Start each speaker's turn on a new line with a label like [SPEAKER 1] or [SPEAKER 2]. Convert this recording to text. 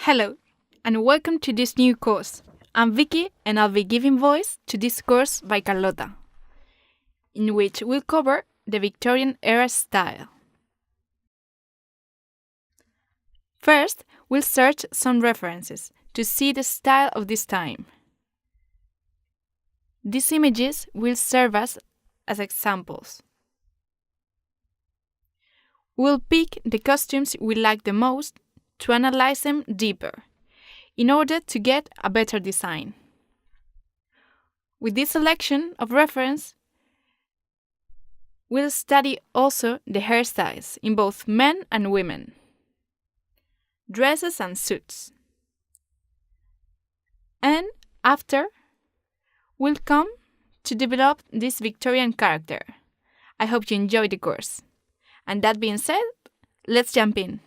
[SPEAKER 1] Hello, and welcome to this new course. I'm Vicky, and I'll be giving voice to this course by Carlota, in which we'll cover the Victorian era style. First, we'll search some references to see the style of this time. These images will serve us as examples. We'll pick the costumes we like the most to analyze them deeper, in order to get a better design. With this selection of reference, we'll study also the hairstyles in both men and women, dresses and suits. And after, we'll come to develop this Victorian character. I hope you enjoy the course. And that being said, let's jump in.